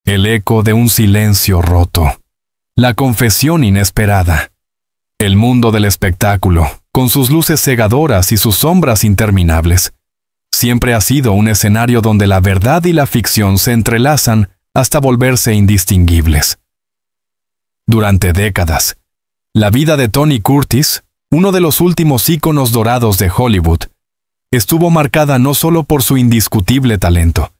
el eco de un silencio roto, la confesión inesperada. El mundo del espectáculo, con sus luces cegadoras y sus sombras interminables, siempre ha sido un escenario donde la verdad y la ficción se entrelazan hasta volverse indistinguibles. Durante décadas, la vida de Tony Curtis, uno de los últimos íconos dorados de Hollywood, estuvo marcada no solo por su indiscutible talento,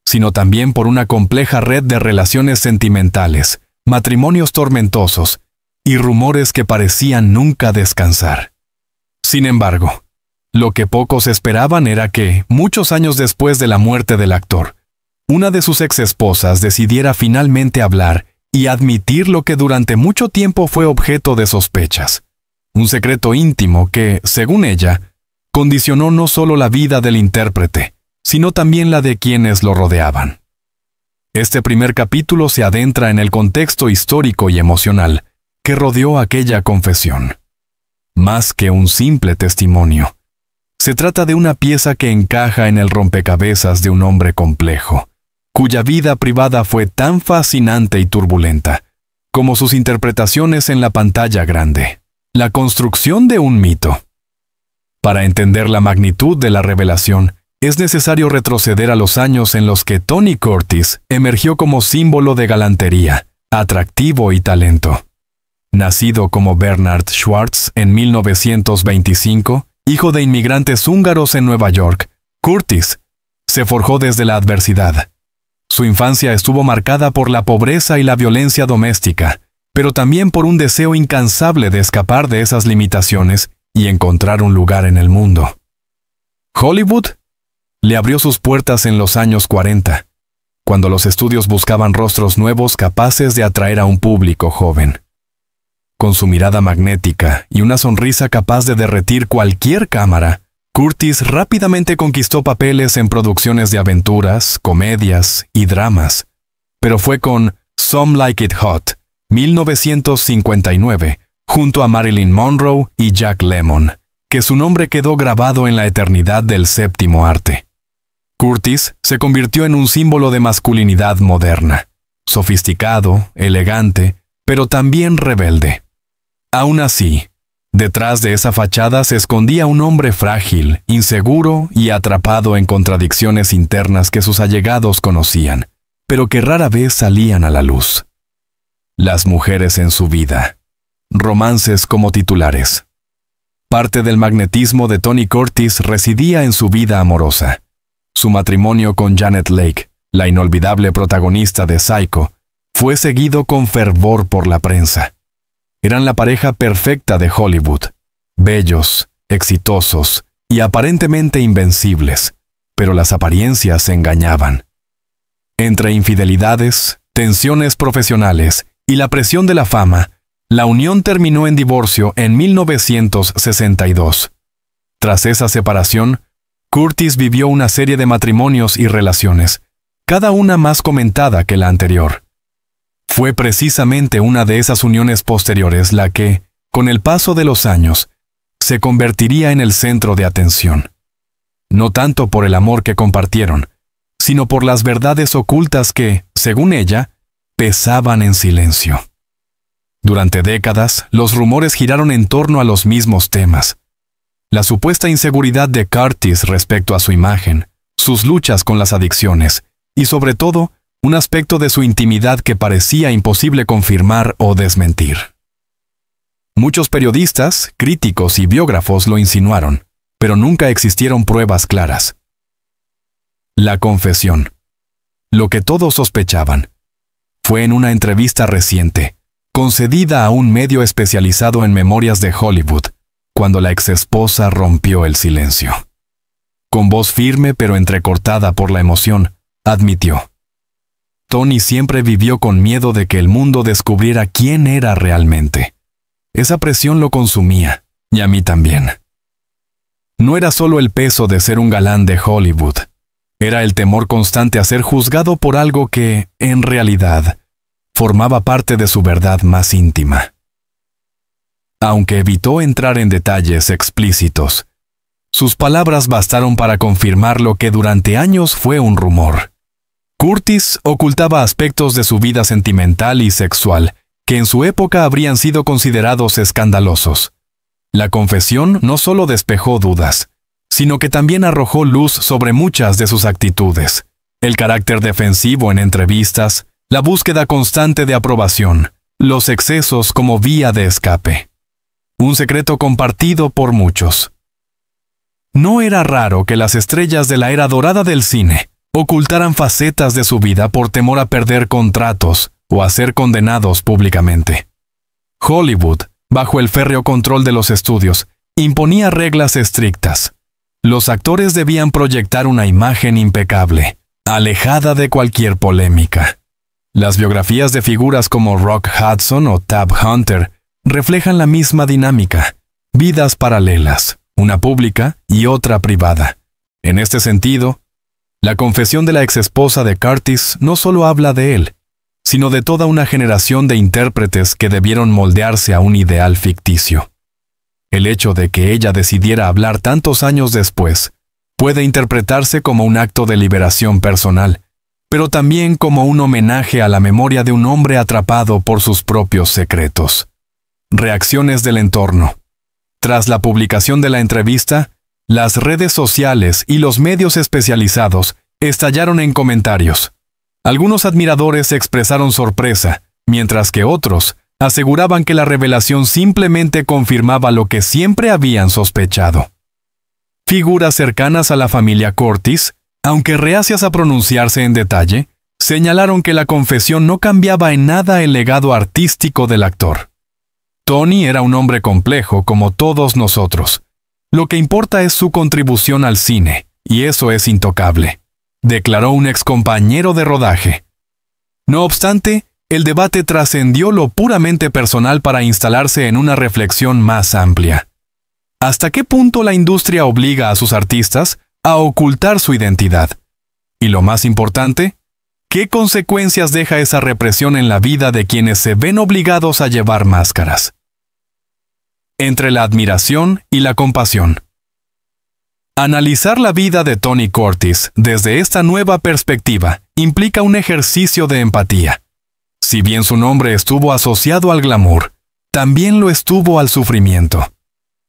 sino también por una compleja red de relaciones sentimentales, matrimonios tormentosos y rumores que parecían nunca descansar. Sin embargo, lo que pocos esperaban era que, muchos años después de la muerte del actor, una de sus exesposas decidiera finalmente hablar y admitir lo que durante mucho tiempo fue objeto de sospechas. Un secreto íntimo que, según ella, condicionó no solo la vida del intérprete, sino también la de quienes lo rodeaban. Este primer capítulo se adentra en el contexto histórico y emocional que rodeó aquella confesión. Más que un simple testimonio, se trata de una pieza que encaja en el rompecabezas de un hombre complejo, cuya vida privada fue tan fascinante y turbulenta como sus interpretaciones en la pantalla grande. La construcción de un mito. Para entender la magnitud de la revelación, es necesario retroceder a los años en los que Tony Curtis emergió como símbolo de galantería, atractivo y talento. Nacido como Bernard Schwartz en 1925, hijo de inmigrantes húngaros en Nueva York, Curtis se forjó desde la adversidad. Su infancia estuvo marcada por la pobreza y la violencia doméstica, pero también por un deseo incansable de escapar de esas limitaciones y encontrar un lugar en el mundo. Hollywood le abrió sus puertas en los años 40, cuando los estudios buscaban rostros nuevos capaces de atraer a un público joven. Con su mirada magnética y una sonrisa capaz de derretir cualquier cámara, Curtis rápidamente conquistó papeles en producciones de aventuras, comedias y dramas. Pero fue con Some Like It Hot, 1959, junto a Marilyn Monroe y Jack Lemmon, que su nombre quedó grabado en la eternidad del séptimo arte. Curtis se convirtió en un símbolo de masculinidad moderna, sofisticado, elegante, pero también rebelde. Aún así, detrás de esa fachada se escondía un hombre frágil, inseguro y atrapado en contradicciones internas que sus allegados conocían, pero que rara vez salían a la luz. Las mujeres en su vida. Romances como titulares. Parte del magnetismo de Tony Curtis residía en su vida amorosa. Su matrimonio con Janet Leigh, la inolvidable protagonista de Psycho, fue seguido con fervor por la prensa. Eran la pareja perfecta de Hollywood, bellos, exitosos y aparentemente invencibles, pero las apariencias engañaban. Entre infidelidades, tensiones profesionales y la presión de la fama, la unión terminó en divorcio en 1962. Tras esa separación, Curtis vivió una serie de matrimonios y relaciones, cada una más comentada que la anterior. Fue precisamente una de esas uniones posteriores la que, con el paso de los años, se convertiría en el centro de atención. No tanto por el amor que compartieron, sino por las verdades ocultas que, según ella, pesaban en silencio. Durante décadas, los rumores giraron en torno a los mismos temas. La supuesta inseguridad de Curtis respecto a su imagen, sus luchas con las adicciones y, sobre todo, un aspecto de su intimidad que parecía imposible confirmar o desmentir. Muchos periodistas, críticos y biógrafos lo insinuaron, pero nunca existieron pruebas claras. La confesión. Lo que todos sospechaban. Fue en una entrevista reciente, concedida a un medio especializado en memorias de Hollywood, cuando la exesposa rompió el silencio. Con voz firme pero entrecortada por la emoción, admitió: Tony siempre vivió con miedo de que el mundo descubriera quién era realmente. Esa presión lo consumía, y a mí también. No era solo el peso de ser un galán de Hollywood. Era el temor constante a ser juzgado por algo que, en realidad, formaba parte de su verdad más íntima. Aunque evitó entrar en detalles explícitos, sus palabras bastaron para confirmar lo que durante años fue un rumor. Curtis ocultaba aspectos de su vida sentimental y sexual que en su época habrían sido considerados escandalosos. La confesión no solo despejó dudas, sino que también arrojó luz sobre muchas de sus actitudes: el carácter defensivo en entrevistas, la búsqueda constante de aprobación, los excesos como vía de escape. Un secreto compartido por muchos. No era raro que las estrellas de la era dorada del cine ocultaran facetas de su vida por temor a perder contratos o a ser condenados públicamente. Hollywood, bajo el férreo control de los estudios, imponía reglas estrictas. Los actores debían proyectar una imagen impecable, alejada de cualquier polémica. Las biografías de figuras como Rock Hudson o Tab Hunter reflejan la misma dinámica: vidas paralelas, una pública y otra privada. En este sentido, la confesión de la exesposa de Curtis no solo habla de él, sino de toda una generación de intérpretes que debieron moldearse a un ideal ficticio. El hecho de que ella decidiera hablar tantos años después puede interpretarse como un acto de liberación personal, pero también como un homenaje a la memoria de un hombre atrapado por sus propios secretos. Reacciones del entorno. Tras la publicación de la entrevista, las redes sociales y los medios especializados estallaron en comentarios. Algunos admiradores expresaron sorpresa, mientras que otros aseguraban que la revelación simplemente confirmaba lo que siempre habían sospechado. Figuras cercanas a la familia Curtis, aunque reacias a pronunciarse en detalle, señalaron que la confesión no cambiaba en nada el legado artístico del actor. Tony era un hombre complejo como todos nosotros. Lo que importa es su contribución al cine, y eso es intocable, declaró un excompañero de rodaje. No obstante, el debate trascendió lo puramente personal para instalarse en una reflexión más amplia. ¿Hasta qué punto la industria obliga a sus artistas a ocultar su identidad? Y lo más importante, ¿qué consecuencias deja esa represión en la vida de quienes se ven obligados a llevar máscaras? Entre la admiración y la compasión. Analizar la vida de Tony Curtis desde esta nueva perspectiva implica un ejercicio de empatía. Si bien su nombre estuvo asociado al glamour, también lo estuvo al sufrimiento.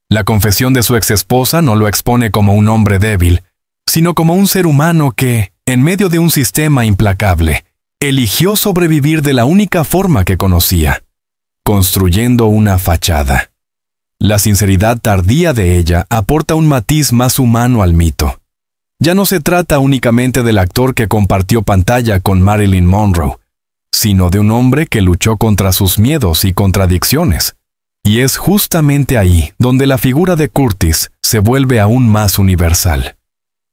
La confesión de su exesposa no lo expone como un hombre débil, sino como un ser humano que, en medio de un sistema implacable, eligió sobrevivir de la única forma que conocía, construyendo una fachada. La sinceridad tardía de ella aporta un matiz más humano al mito. Ya no se trata únicamente del actor que compartió pantalla con Marilyn Monroe, sino de un hombre que luchó contra sus miedos y contradicciones. Y es justamente ahí donde la figura de Curtis se vuelve aún más universal,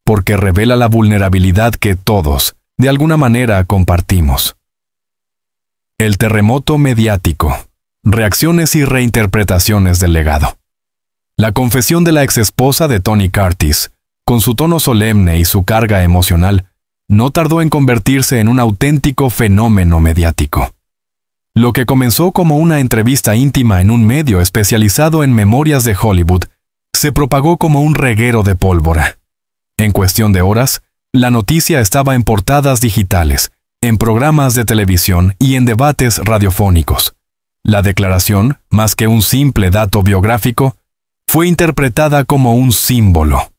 porque revela la vulnerabilidad que todos, de alguna manera, compartimos. El terremoto mediático. Reacciones y reinterpretaciones del legado. La confesión de la exesposa de Tony Curtis, con su tono solemne y su carga emocional, no tardó en convertirse en un auténtico fenómeno mediático. Lo que comenzó como una entrevista íntima en un medio especializado en memorias de Hollywood, se propagó como un reguero de pólvora. En cuestión de horas, la noticia estaba en portadas digitales, en programas de televisión y en debates radiofónicos. La declaración, más que un simple dato biográfico, fue interpretada como un símbolo.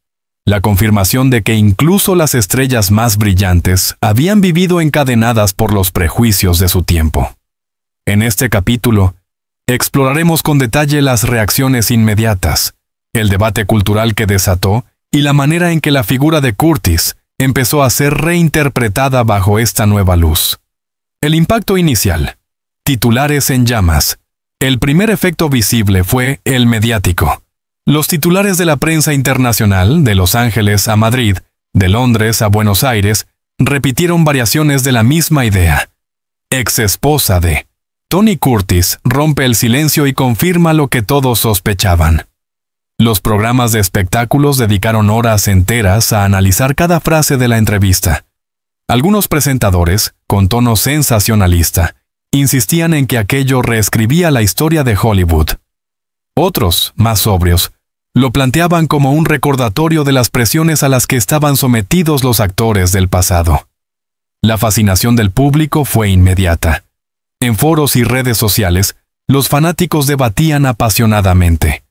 La confirmación de que incluso las estrellas más brillantes habían vivido encadenadas por los prejuicios de su tiempo. En este capítulo, exploraremos con detalle las reacciones inmediatas, el debate cultural que desató y la manera en que la figura de Curtis empezó a ser reinterpretada bajo esta nueva luz. El impacto inicial. Titulares en llamas. El primer efecto visible fue el mediático. Los titulares de la prensa internacional, de Los Ángeles a Madrid, de Londres a Buenos Aires, repitieron variaciones de la misma idea. Exesposa de Tony Curtis rompe el silencio y confirma lo que todos sospechaban. Los programas de espectáculos dedicaron horas enteras a analizar cada frase de la entrevista. Algunos presentadores, con tono sensacionalista, insistían en que aquello reescribía la historia de Hollywood. Otros, más sobrios, lo planteaban como un recordatorio de las presiones a las que estaban sometidos los actores del pasado. La fascinación del público fue inmediata. En foros y redes sociales, los fanáticos debatían apasionadamente.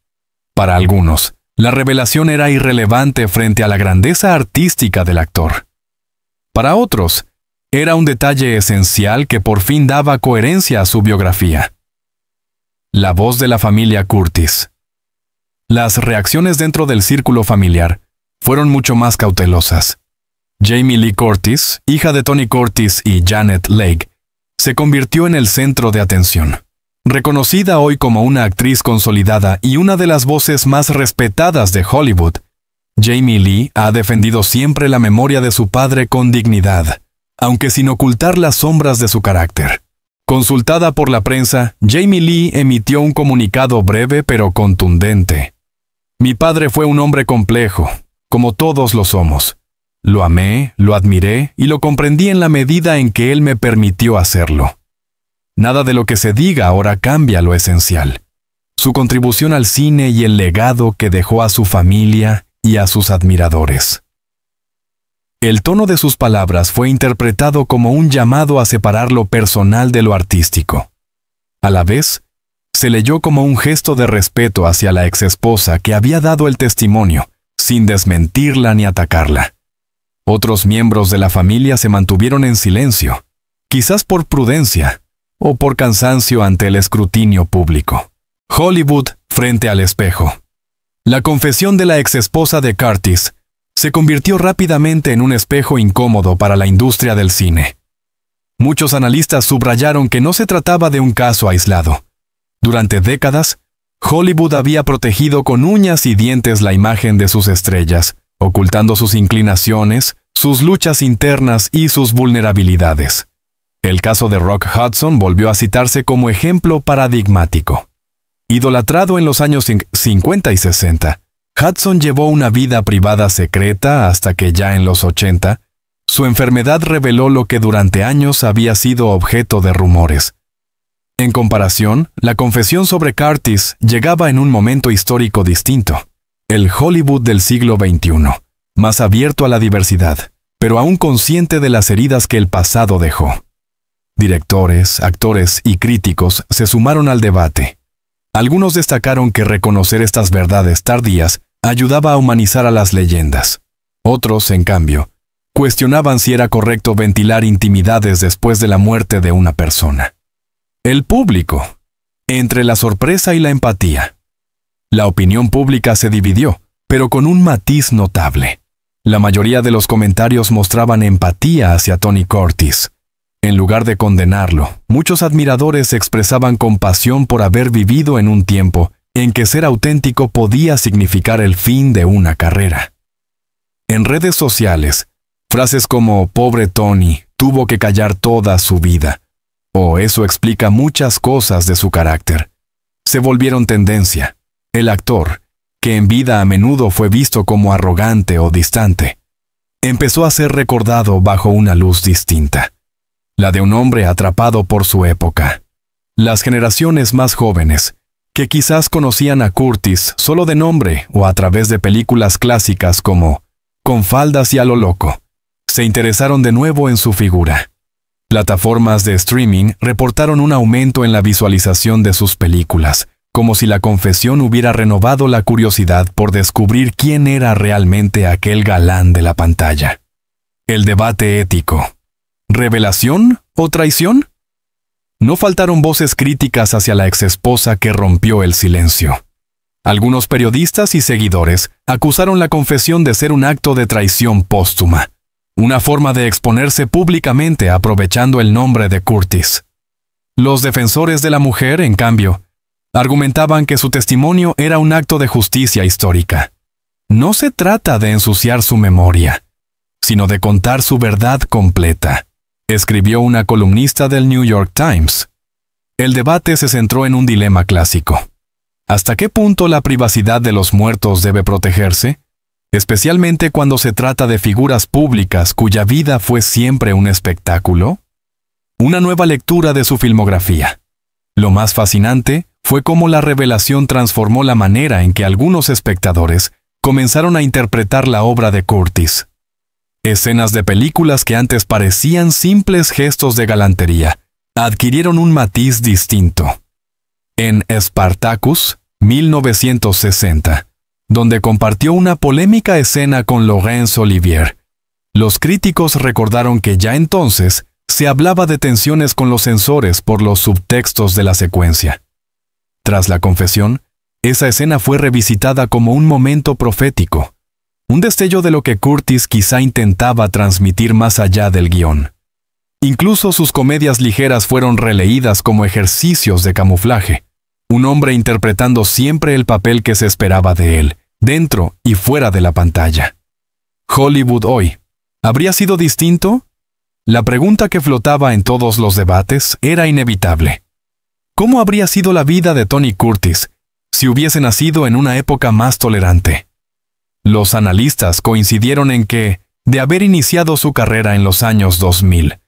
Para algunos, la revelación era irrelevante frente a la grandeza artística del actor. Para otros, era un detalle esencial que por fin daba coherencia a su biografía. La voz de la familia Curtis. Las reacciones dentro del círculo familiar fueron mucho más cautelosas. Jamie Lee Curtis, hija de Tony Curtis y Janet Leigh, se convirtió en el centro de atención. Reconocida hoy como una actriz consolidada y una de las voces más respetadas de Hollywood, Jamie Lee ha defendido siempre la memoria de su padre con dignidad, aunque sin ocultar las sombras de su carácter. Consultada por la prensa, Jamie Lee emitió un comunicado breve pero contundente. Mi padre fue un hombre complejo, como todos lo somos. Lo amé, lo admiré y lo comprendí en la medida en que él me permitió hacerlo. Nada de lo que se diga ahora cambia lo esencial. Su contribución al cine y el legado que dejó a su familia y a sus admiradores. El tono de sus palabras fue interpretado como un llamado a separar lo personal de lo artístico. A la vez, se leyó como un gesto de respeto hacia la exesposa que había dado el testimonio, sin desmentirla ni atacarla. Otros miembros de la familia se mantuvieron en silencio, quizás por prudencia o por cansancio ante el escrutinio público. Hollywood frente al espejo. La confesión de la exesposa de Curtis se convirtió rápidamente en un espejo incómodo para la industria del cine. Muchos analistas subrayaron que no se trataba de un caso aislado. Durante décadas, Hollywood había protegido con uñas y dientes la imagen de sus estrellas, ocultando sus inclinaciones, sus luchas internas y sus vulnerabilidades. El caso de Rock Hudson volvió a citarse como ejemplo paradigmático. Idolatrado en los años 50 y 60, Hudson llevó una vida privada secreta hasta que ya en los 80, su enfermedad reveló lo que durante años había sido objeto de rumores. En comparación, la confesión sobre Curtis llegaba en un momento histórico distinto, el Hollywood del siglo XXI, más abierto a la diversidad, pero aún consciente de las heridas que el pasado dejó. Directores, actores y críticos se sumaron al debate. Algunos destacaron que reconocer estas verdades tardías ayudaba a humanizar a las leyendas. Otros, en cambio, cuestionaban si era correcto ventilar intimidades después de la muerte de una persona. El público, entre la sorpresa y la empatía. La opinión pública se dividió, pero con un matiz notable. La mayoría de los comentarios mostraban empatía hacia Tony Curtis. En lugar de condenarlo, muchos admiradores expresaban compasión por haber vivido en un tiempo en que ser auténtico podía significar el fin de una carrera. En redes sociales, frases como «Pobre Tony, tuvo que callar toda su vida», o «Eso explica muchas cosas de su carácter», se volvieron tendencia. El actor, que en vida a menudo fue visto como arrogante o distante, empezó a ser recordado bajo una luz distinta. La de un hombre atrapado por su época. Las generaciones más jóvenes, que quizás conocían a Curtis solo de nombre o a través de películas clásicas como Con faldas y a lo loco, se interesaron de nuevo en su figura. Plataformas de streaming reportaron un aumento en la visualización de sus películas, como si la confesión hubiera renovado la curiosidad por descubrir quién era realmente aquel galán de la pantalla. El debate ético. ¿Revelación o traición? No faltaron voces críticas hacia la exesposa que rompió el silencio. Algunos periodistas y seguidores acusaron la confesión de ser un acto de traición póstuma, una forma de exponerse públicamente aprovechando el nombre de Curtis. Los defensores de la mujer, en cambio, argumentaban que su testimonio era un acto de justicia histórica. No se trata de ensuciar su memoria, sino de contar su verdad completa, escribió una columnista del New York Times. El debate se centró en un dilema clásico. ¿Hasta qué punto la privacidad de los muertos debe protegerse? Especialmente cuando se trata de figuras públicas cuya vida fue siempre un espectáculo. Una nueva lectura de su filmografía. Lo más fascinante fue cómo la revelación transformó la manera en que algunos espectadores comenzaron a interpretar la obra de Curtis. Escenas de películas que antes parecían simples gestos de galantería adquirieron un matiz distinto. En Spartacus, 1960, donde compartió una polémica escena con Laurence Olivier, los críticos recordaron que ya entonces se hablaba de tensiones con los censores por los subtextos de la secuencia. Tras la confesión, esa escena fue revisitada como un momento profético, un destello de lo que Curtis quizá intentaba transmitir más allá del guión. Incluso sus comedias ligeras fueron releídas como ejercicios de camuflaje, un hombre interpretando siempre el papel que se esperaba de él, dentro y fuera de la pantalla. Hollywood hoy, ¿habría sido distinto? La pregunta que flotaba en todos los debates era inevitable. ¿Cómo habría sido la vida de Tony Curtis si hubiese nacido en una época más tolerante? Los analistas coincidieron en que, de haber iniciado su carrera en los años 2000,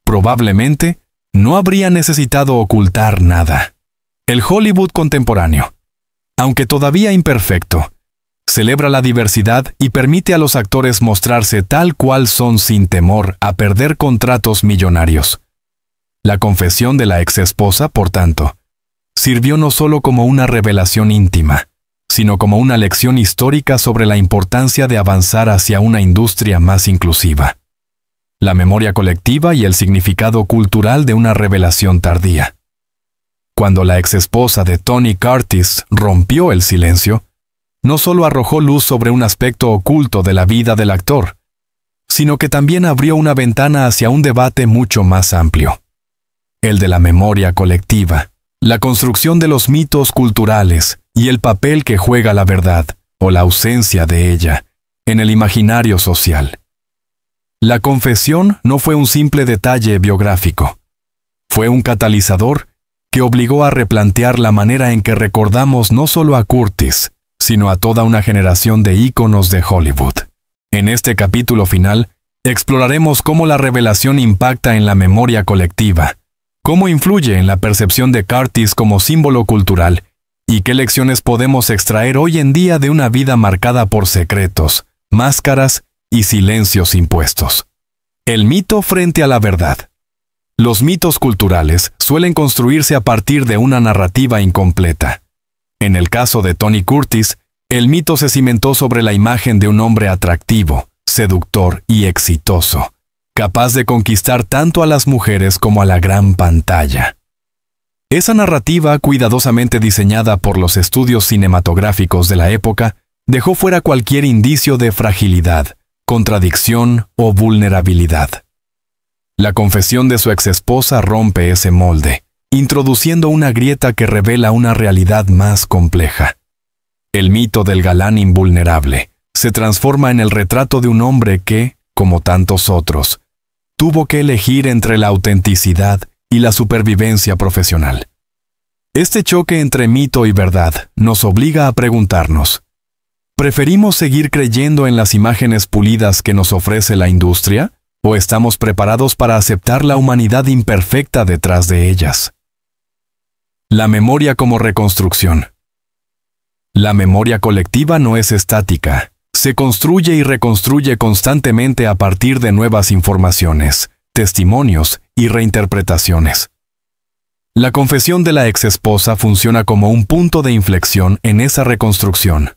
probablemente no habría necesitado ocultar nada. El Hollywood contemporáneo, aunque todavía imperfecto, celebra la diversidad y permite a los actores mostrarse tal cual son sin temor a perder contratos millonarios. La confesión de la exesposa, por tanto, sirvió no solo como una revelación íntima, sino como una lección histórica sobre la importancia de avanzar hacia una industria más inclusiva. La memoria colectiva y el significado cultural de una revelación tardía. Cuando la exesposa de Tony Curtis rompió el silencio, no solo arrojó luz sobre un aspecto oculto de la vida del actor, sino que también abrió una ventana hacia un debate mucho más amplio. El de la memoria colectiva, la construcción de los mitos culturales y el papel que juega la verdad, o la ausencia de ella, en el imaginario social. La confesión no fue un simple detalle biográfico. Fue un catalizador que obligó a replantear la manera en que recordamos no solo a Curtis, sino a toda una generación de íconos de Hollywood. En este capítulo final, exploraremos cómo la revelación impacta en la memoria colectiva, cómo influye en la percepción de Curtis como símbolo cultural, y qué lecciones podemos extraer hoy en día de una vida marcada por secretos, máscaras y silencios impuestos. El mito frente a la verdad. Los mitos culturales suelen construirse a partir de una narrativa incompleta. En el caso de Tony Curtis, el mito se cimentó sobre la imagen de un hombre atractivo, seductor y exitoso, capaz de conquistar tanto a las mujeres como a la gran pantalla. Esa narrativa, cuidadosamente diseñada por los estudios cinematográficos de la época, dejó fuera cualquier indicio de fragilidad, contradicción o vulnerabilidad. La confesión de su exesposa rompe ese molde, introduciendo una grieta que revela una realidad más compleja. El mito del galán invulnerable se transforma en el retrato de un hombre que, como tantos otros, tuvo que elegir entre la autenticidad y la supervivencia profesional. Este choque entre mito y verdad nos obliga a preguntarnos, ¿preferimos seguir creyendo en las imágenes pulidas que nos ofrece la industria, o estamos preparados para aceptar la humanidad imperfecta detrás de ellas? La memoria como reconstrucción. La memoria colectiva no es estática, se construye y reconstruye constantemente a partir de nuevas informaciones, testimonios y reinterpretaciones. La confesión de la exesposa funciona como un punto de inflexión en esa reconstrucción.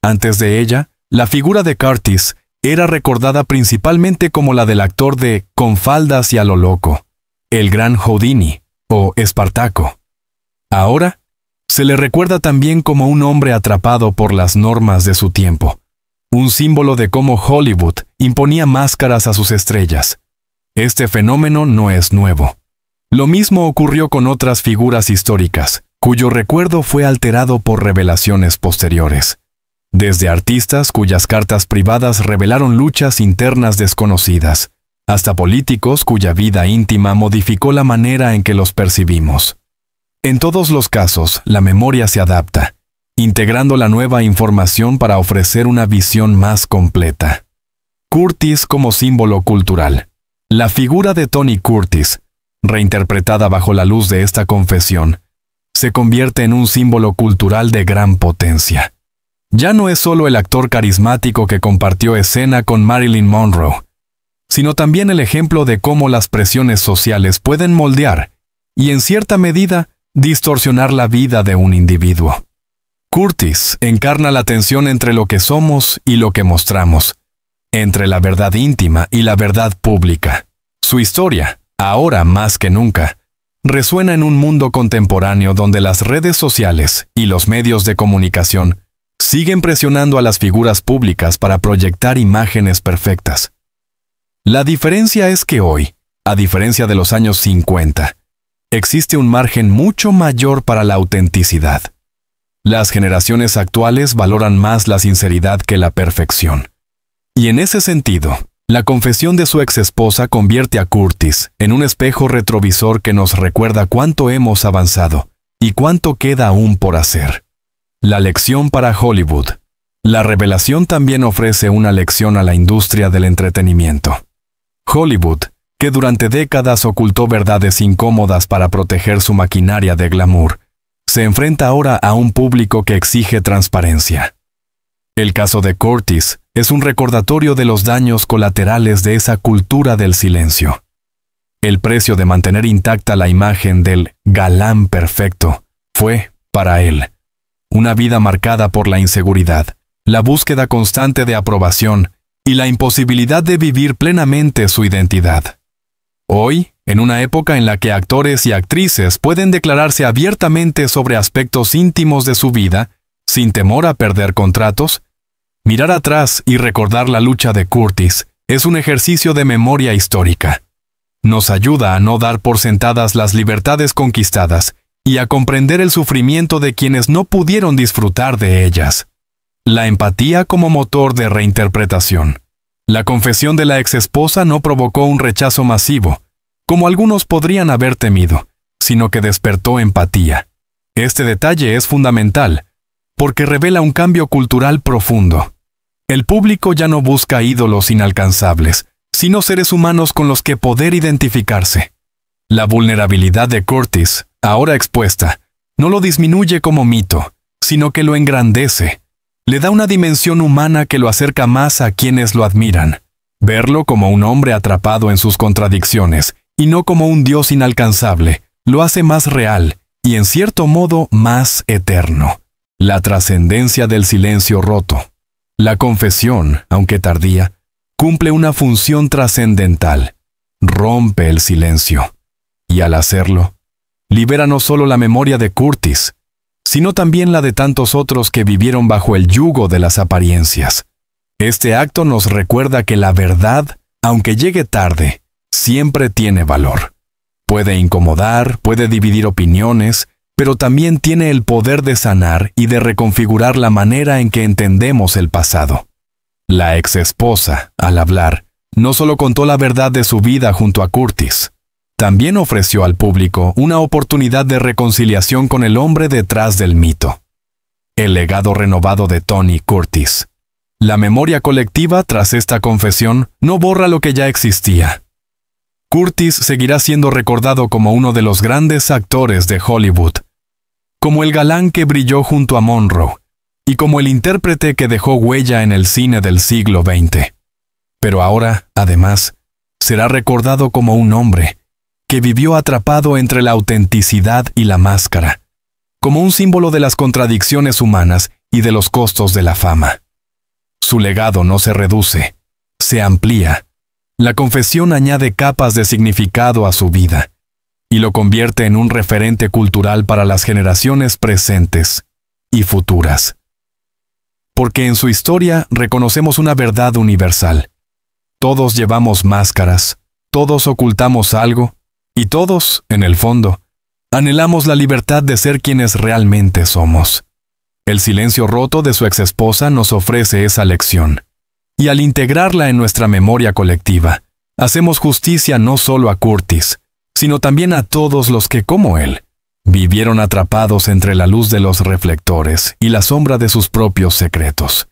Antes de ella, la figura de Curtis era recordada principalmente como la del actor de Con faldas y a lo loco, el gran Houdini o Espartaco. Ahora, se le recuerda también como un hombre atrapado por las normas de su tiempo, un símbolo de cómo Hollywood imponía máscaras a sus estrellas. Este fenómeno no es nuevo. Lo mismo ocurrió con otras figuras históricas, cuyo recuerdo fue alterado por revelaciones posteriores. Desde artistas cuyas cartas privadas revelaron luchas internas desconocidas, hasta políticos cuya vida íntima modificó la manera en que los percibimos. En todos los casos, la memoria se adapta, integrando la nueva información para ofrecer una visión más completa. Curtis como símbolo cultural. La figura de Tony Curtis, reinterpretada bajo la luz de esta confesión, se convierte en un símbolo cultural de gran potencia. ya no es solo el actor carismático que compartió escena con Marilyn Monroe, sino también el ejemplo de cómo las presiones sociales pueden moldear y, en cierta medida, distorsionar la vida de un individuo. Curtis encarna la tensión entre lo que somos y lo que mostramos, entre la verdad íntima y la verdad pública. Su historia, ahora más que nunca, resuena en un mundo contemporáneo donde las redes sociales y los medios de comunicación siguen presionando a las figuras públicas para proyectar imágenes perfectas. La diferencia es que hoy, a diferencia de los años 50, existe un margen mucho mayor para la autenticidad. Las generaciones actuales valoran más la sinceridad que la perfección. Y en ese sentido, la confesión de su exesposa convierte a Curtis en un espejo retrovisor que nos recuerda cuánto hemos avanzado y cuánto queda aún por hacer. La lección para Hollywood. La revelación también ofrece una lección a la industria del entretenimiento. Hollywood, que durante décadas ocultó verdades incómodas para proteger su maquinaria de glamour, se enfrenta ahora a un público que exige transparencia. El caso de Curtis es un recordatorio de los daños colaterales de esa cultura del silencio. El precio de mantener intacta la imagen del galán perfecto fue, para él, una vida marcada por la inseguridad, la búsqueda constante de aprobación y la imposibilidad de vivir plenamente su identidad. Hoy, en una época en la que actores y actrices pueden declararse abiertamente sobre aspectos íntimos de su vida, sin temor a perder contratos, mirar atrás y recordar la lucha de Curtis es un ejercicio de memoria histórica. Nos ayuda a no dar por sentadas las libertades conquistadas y a comprender el sufrimiento de quienes no pudieron disfrutar de ellas. La empatía como motor de reinterpretación. La confesión de la exesposa no provocó un rechazo masivo, como algunos podrían haber temido, sino que despertó empatía. Este detalle es fundamental, porque revela un cambio cultural profundo. El público ya no busca ídolos inalcanzables, sino seres humanos con los que poder identificarse. La vulnerabilidad de Curtis, ahora expuesta, no lo disminuye como mito, sino que lo engrandece. Le da una dimensión humana que lo acerca más a quienes lo admiran. Verlo como un hombre atrapado en sus contradicciones, y no como un Dios inalcanzable, lo hace más real y, en cierto modo, más eterno. La trascendencia del silencio roto. La confesión, aunque tardía, cumple una función trascendental. Rompe el silencio. Y al hacerlo, libera no solo la memoria de Curtis, sino también la de tantos otros que vivieron bajo el yugo de las apariencias. Este acto nos recuerda que la verdad, aunque llegue tarde, siempre tiene valor. Puede incomodar, puede dividir opiniones, pero también tiene el poder de sanar y de reconfigurar la manera en que entendemos el pasado. La exesposa, al hablar, no solo contó la verdad de su vida junto a Curtis, también ofreció al público una oportunidad de reconciliación con el hombre detrás del mito. El legado renovado de Tony Curtis. La memoria colectiva tras esta confesión no borra lo que ya existía. Curtis seguirá siendo recordado como uno de los grandes actores de Hollywood, como el galán que brilló junto a Monroe, y como el intérprete que dejó huella en el cine del siglo XX. Pero ahora, además, será recordado como un hombre que vivió atrapado entre la autenticidad y la máscara, como un símbolo de las contradicciones humanas y de los costos de la fama. Su legado no se reduce, se amplía. La confesión añade capas de significado a su vida y lo convierte en un referente cultural para las generaciones presentes y futuras. Porque en su historia reconocemos una verdad universal. Todos llevamos máscaras, todos ocultamos algo, y todos, en el fondo, anhelamos la libertad de ser quienes realmente somos. El silencio roto de su exesposa nos ofrece esa lección. Y al integrarla en nuestra memoria colectiva, hacemos justicia no solo a Curtis, sino también a todos los que, como él, vivieron atrapados entre la luz de los reflectores y la sombra de sus propios secretos.